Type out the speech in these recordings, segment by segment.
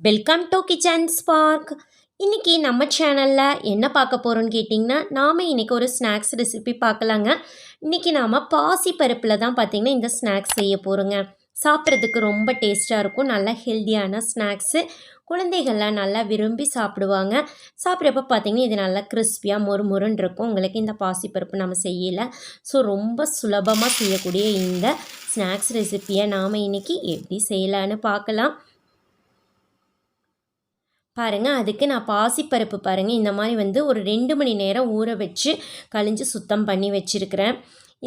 Welcome to kitchen spark. இன்றைக்கி நம்ம சேனலில் என்ன பார்க்க போகிறோன்னு கேட்டிங்கன்னா, நாம் இன்றைக்கி ஒரு ஸ்நாக்ஸ் ரெசிபி பார்க்கலாங்க. இன்றைக்கி நாம் பாசி பருப்பில் தான் பார்த்திங்கன்னா இந்த ஸ்நாக்ஸ் செய்ய போகிறோங்க. சாப்பிட்றதுக்கு ரொம்ப டேஸ்ட்டாக இருக்கும். நல்லா ஹெல்த்தியான ஸ்நாக்ஸு. குழந்தைகள்லாம் நல்லா விரும்பி சாப்பிடுவாங்க. சாப்பிட்றப்ப பார்த்திங்கன்னா இது நல்லா கிறிஸ்பியாக மொறுமொறுன்னு இருக்கும். உங்களுக்கு இந்த பாசிப்பருப்பு நம்ம செய்யலை. ஸோ ரொம்ப சுலபமாக செய்யக்கூடிய இந்த ஸ்நாக்ஸ் ரெசிப்பியை நாம் இன்றைக்கி எப்படி செய்யலான்னு பார்க்கலாம். பாருங்கள், அதுக்கு நான் பாசிப்பருப்பு பாருங்கள் இந்த மாதிரி ஒரு 2 மணி நேரம் ஊற வச்சு கழிஞ்சு சுத்தம் பண்ணி வச்சுருக்கிறேன்.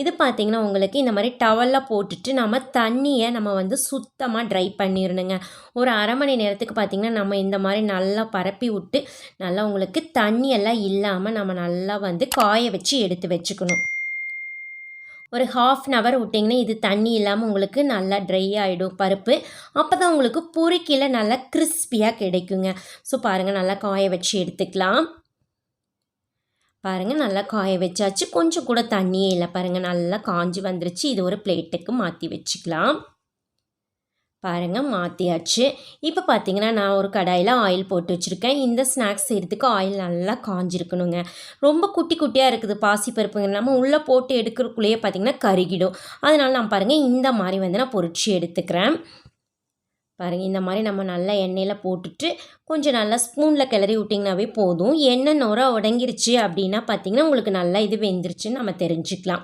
இது பார்த்திங்கன்னா உங்களுக்கு இந்த மாதிரி டவலில் போட்டுட்டு நம்ம தண்ணியை நம்ம சுத்தமாக ட்ரை பண்ணிடணுங்க. ஒரு அரை மணி நேரத்துக்கு பார்த்திங்கன்னா நம்ம இந்த மாதிரி நல்லா பரப்பி விட்டு நல்லா உங்களுக்கு தண்ணியெல்லாம் இல்லாமல் நம்ம நல்லா காய வச்சு எடுத்து வச்சுக்கணும். ஒரு 1/2 hour விட்டிங்கன்னா இது தண்ணி இல்லாமல் உங்களுக்கு நல்லா ட்ரை ஆகிடும் பருப்பு. அப்போ தான் உங்களுக்கு பொரிக்கையில் நல்லா கிறிஸ்பியாக கிடைக்குங்க. ஸோ பாருங்கள், நல்லா காய வச்சு எடுத்துக்கலாம். பாருங்கள், நல்லா காய வச்சாச்சு. கொஞ்சம் கூட தண்ணியே இல்லை. பாருங்கள், நல்லா காஞ்சி வந்துருச்சு. இது ஒரு பிளேட்டுக்கு மாற்றி வச்சுக்கலாம். பாருங்கள், மாற்றியாச்சு. இப்போ பார்த்தீங்கன்னா நான் ஒரு கடாயில் ஆயில் போட்டு வச்சுருக்கேன். இந்த ஸ்நாக்ஸ் செய்கிறதுக்கு ஆயில் நல்லா காஞ்சிருக்கணுங்க. ரொம்ப குட்டி குட்டியாக இருக்குது பாசிப்பருப்புங்க. நம்ம உள்ளே போட்டு எடுக்கிறக்குள்ளேயே பார்த்திங்கன்னா கருகிடும். அதனால் நான் பாருங்கள் இந்த மாதிரி நான் பொரிச்சு எடுத்துக்கிறேன். பாருங்கள், இந்த மாதிரி நம்ம நல்லா எண்ணெயில் போட்டுட்டு கொஞ்சம் நல்லா ஸ்பூனில் கிளறி விட்டிங்கனாவே போதும். எண்ணெய் நுர உடங்கிருச்சு அப்படின்னா பார்த்திங்கன்னா உங்களுக்கு நல்லா இது வெந்துருச்சுன்னு நம்ம தெரிஞ்சுக்கலாம்.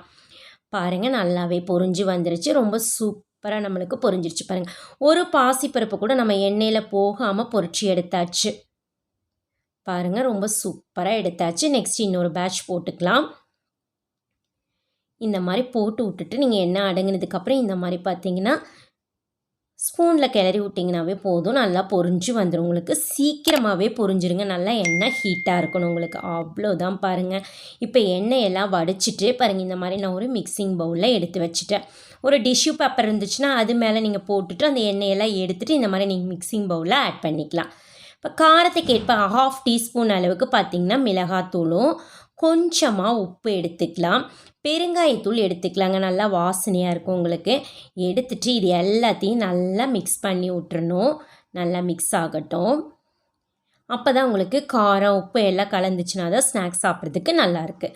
பாருங்கள், நல்லாவே பொரிஞ்சு வந்துருச்சு. ரொம்ப சூப்பராக நம்மளுக்கு பொரிஞ்சிருச்சு. பாருங்கள், ஒரு பாசிப்பருப்பு கூட நம்ம எண்ணெயில் போகாமல் பொரிச்சு எடுத்தாச்சு. பாருங்கள், ரொம்ப சூப்பராக எடுத்தாச்சு. நெக்ஸ்ட் இன்னொரு பேட்ச் போட்டுக்கலாம். இந்த மாதிரி போட்டு விட்டுட்டு நீங்கள் எண்ணெய் அடங்கினதுக்கப்புறம் இந்த மாதிரி பார்த்தீங்கன்னா ஸ்பூனில் கிளறி விட்டிங்கனாவே போதும். நல்லா பொரிஞ்சு வந்துடும். உங்களுக்கு சீக்கிரமாகவே பொரிஞ்சிருங்க. நல்லா எண்ணெய் ஹீட்டாக இருக்கணும் உங்களுக்கு. அவ்வளோதான் பாருங்கள். இப்போ எண்ணெயெல்லாம் வடிச்சிட்டு பாருங்கள் இந்த மாதிரி நான் ஒரு மிக்சிங் பவுலில் எடுத்து வச்சுட்டேன். ஒரு டிஷ்யூ பேப்பர் இருந்துச்சுன்னா அது மேலே நீங்கள் போட்டுட்டு அந்த எண்ணெயெல்லாம் எடுத்துகிட்டு இந்த மாதிரி நீங்கள் மிக்சிங் பவுலில் ஆட் பண்ணிக்கலாம். இப்போ காரத்துக்கு ஏற்ப 1/2 டீஸ்பூன் அளவுக்கு பார்த்திங்கன்னா மிளகாத்தூளும் கொஞ்சமாக உப்பு எடுத்துக்கலாம். பெருங்காயத்தூள் எடுத்துக்கலாங்க. நல்லா வாசனையாக இருக்கும் உங்களுக்கு. எடுத்துகிட்டு இது எல்லாத்தையும் நல்லா மிக்ஸ் பண்ணி விட்டுறணும். நல்லா மிக்ஸ் ஆகட்டும். அப்போ தான் உங்களுக்கு காரம் உப்பு எல்லாம் கலந்துச்சுன்னா தான் ஸ்நாக்ஸ் சாப்பிட்றதுக்கு நல்லாயிருக்கு.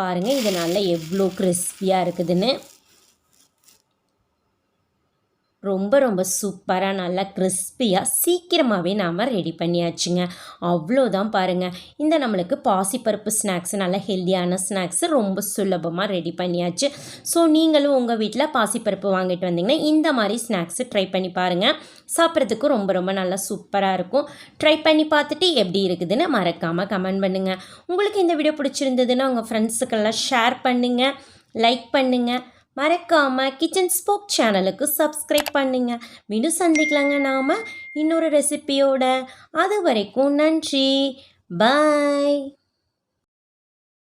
பாருங்கள், இது நல்லா எவ்வளோ கிறிஸ்பியாக இருக்குதுன்னு. ரொம்ப ரொம்ப சூப்பராக நல்லா கிறிஸ்பியாக சீக்கிரமாகவே நாம் ரெடி பண்ணியாச்சுங்க. அவ்வளோதான் பாருங்கள். இந்த நம்மளுக்கு பாசிப்பருப்பு ஸ்நாக்ஸ் நல்லா ஹெல்த்தியான ஸ்நாக்ஸு ரொம்ப சுலபமாக ரெடி பண்ணியாச்சு. ஸோ நீங்களும் உங்கள் வீட்டில் பாசிப்பருப்பு வாங்கிட்டு வந்தீங்கன்னா இந்த மாதிரி ஸ்நாக்ஸு ட்ரை பண்ணி பாருங்கள். சாப்பிட்றதுக்கு ரொம்ப ரொம்ப நல்லா சூப்பராக இருக்கும். ட்ரை பண்ணி பார்த்துட்டு எப்படி இருக்குதுன்னு மறக்காமல் கமெண்ட் பண்ணுங்கள். உங்களுக்கு இந்த வீடியோ பிடிச்சிருந்ததுன்னா உங்கள் ஃப்ரெண்ட்ஸுக்கெல்லாம் ஷேர் பண்ணுங்கள், லைக் பண்ணுங்கள். மறக்காமல் கிச்சன் ஸ்பார்க் சேனலுக்கு சப்ஸ்கிரைப் பண்ணுங்க. மீண்டும் சந்திக்கலாங்க நாம் இன்னொரு ரெசிபியோட. அது வரைக்கும் நன்றி. பாய்.